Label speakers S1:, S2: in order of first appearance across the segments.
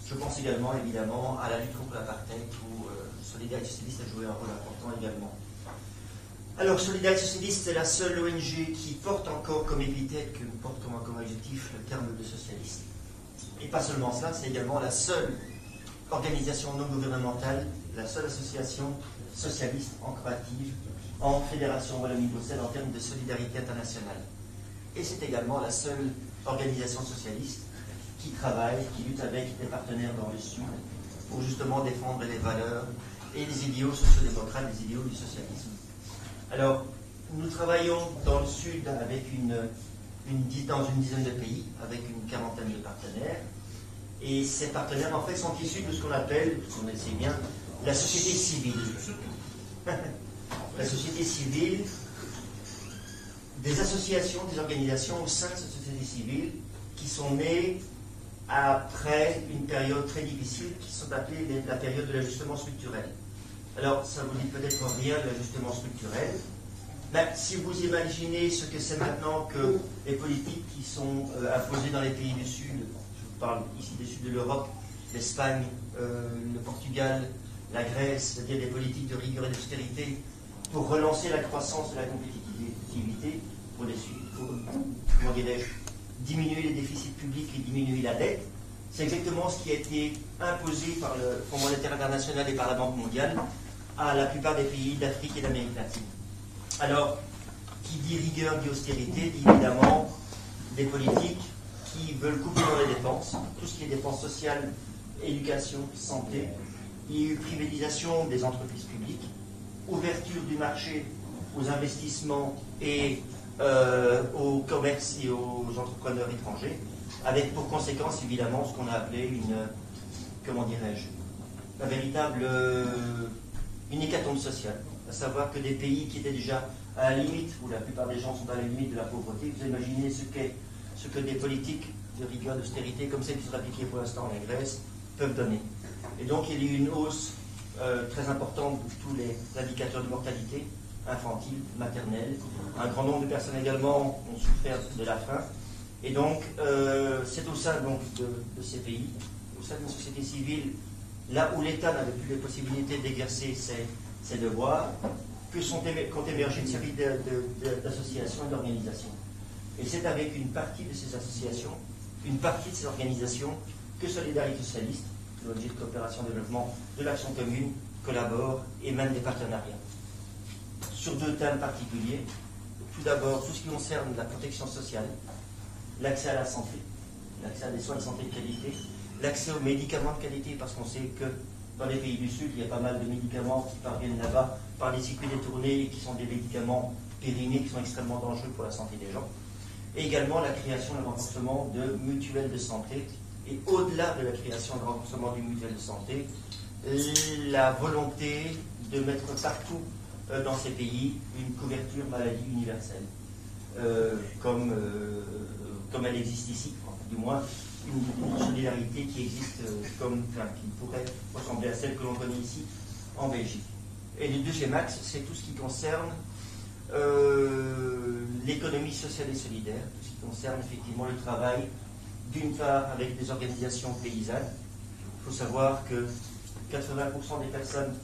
S1: Je pense également, évidemment, à la lutte contre l'apartheid où Solidarité Socialiste a joué un rôle important également. Alors, Solidarité Socialiste, c'est la seule ONG qui porte encore comme épithète, que porte comme adjectif le terme de socialiste. Et pas seulement cela, c'est également la seule organisation non gouvernementale, la seule association socialiste encore active en Fédération Wallonie-Bruxelles en termes de solidarité internationale. Et c'est également la seule organisation socialiste qui travaille, qui lutte avec des partenaires dans le Sud pour justement défendre les valeurs et les idéaux sociodémocrates, les idéaux du socialisme. Alors, nous travaillons dans le Sud avec dans une dizaine de pays, avec une quarantaine de partenaires. Et ces partenaires, en fait, sont issus de ce qu'on appelle, on le sait bien, la société civile. La société civile, des associations, des organisations au sein de cette société civile qui sont nées après une période très difficile qui sont appelées la période de l'ajustement structurel. Alors, ça vous dit peut-être rien, l'ajustement structurel. Mais si vous imaginez ce que c'est maintenant que les politiques qui sont imposées dans les pays du Sud, je vous parle ici du Sud de l'Europe, l'Espagne, le Portugal, la Grèce, c'est-à-dire des politiques de rigueur et d'austérité pour relancer la croissance de la compétitivité, pour comment dirais-je, diminuer les déficits publics et diminuer la dette, c'est exactement ce qui a été imposé par le Fonds monétaire international et par la Banque mondiale à la plupart des pays d'Afrique et d'Amérique latine. Alors, qui dit rigueur, dit austérité, dit évidemment des politiques qui veulent couper dans les dépenses, tout ce qui est dépenses sociales, éducation, santé. Il y a eu privatisation des entreprises publiques, ouverture du marché aux investissements et au commerce et aux entrepreneurs étrangers, avec pour conséquence évidemment ce qu'on a appelé une hécatombe sociale, à savoir que des pays qui étaient déjà à la limite, où la plupart des gens sont à la limite de la pauvreté, vous imaginez ce que des politiques de rigueur, d'austérité, comme celles qui sont appliquées pour l'instant en Grèce, peuvent donner. Et donc il y a eu une hausse très importante de tous les indicateurs de mortalité, infantile, maternelle. Un grand nombre de personnes également ont souffert de la faim. Et donc, c'est au sein donc, de ces pays, au sein d'une société civile, là où l'État n'avait plus les possibilités d'exercer ses devoirs, qu'ont émergé une série d'associations et d'organisations. Et c'est avec une partie de ces associations, une partie de ces organisations, que Solidarité Socialiste, l'ONG de coopération et développement de l'action commune, collabore et mène des partenariats. Sur deux thèmes particuliers. Tout d'abord, tout ce qui concerne la protection sociale, l'accès à la santé, l'accès à des soins de santé de qualité, l'accès aux médicaments de qualité, parce qu'on sait que dans les pays du Sud, il y a pas mal de médicaments qui parviennent là-bas par des circuits détournés et qui sont des médicaments périmés, qui sont extrêmement dangereux pour la santé des gens. Et également la création et le renforcement de mutuelles de santé. Et au-delà de la création et le renforcement d'une mutuelle de santé, la volonté de mettre partout dans ces pays une couverture maladie universelle, comme elle existe ici, du moins une solidarité qui existe qui pourrait ressembler à celle que l'on connaît ici en Belgique. Et le deuxième axe, c'est tout ce qui concerne l'économie sociale et solidaire, tout ce qui concerne effectivement le travail, d'une part avec des organisations paysannes. Il faut savoir que 80% des personnes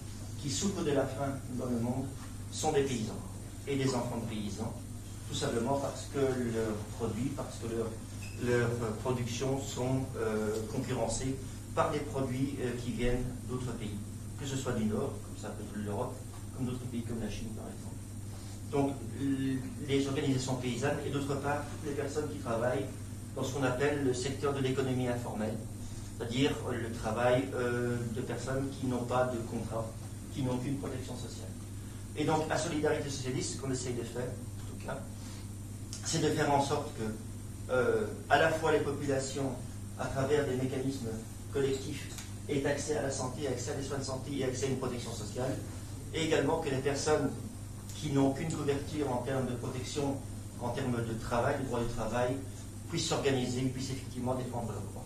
S1: qui souffrent de la faim dans le monde sont des paysans et des enfants de paysans, tout simplement parce que leurs produits, parce que leurs productions sont concurrencées par des produits qui viennent d'autres pays, que ce soit du Nord, comme ça peut être l'Europe, comme d'autres pays comme la Chine par exemple. Donc les organisations paysannes et d'autre part toutes les personnes qui travaillent dans ce qu'on appelle le secteur de l'économie informelle, c'est-à-dire le travail de personnes qui n'ont pas de contrat, qui n'ont aucune protection sociale. Et donc, à Solidarité Socialiste, ce qu'on essaye de faire, en tout cas, c'est de faire en sorte que, à la fois les populations, à travers des mécanismes collectifs, aient accès à la santé, accès à des soins de santé et accès à une protection sociale, et également que les personnes qui n'ont aucune couverture en termes de protection, en termes de travail, de droit du travail, puissent s'organiser, puissent effectivement défendre leurs droits.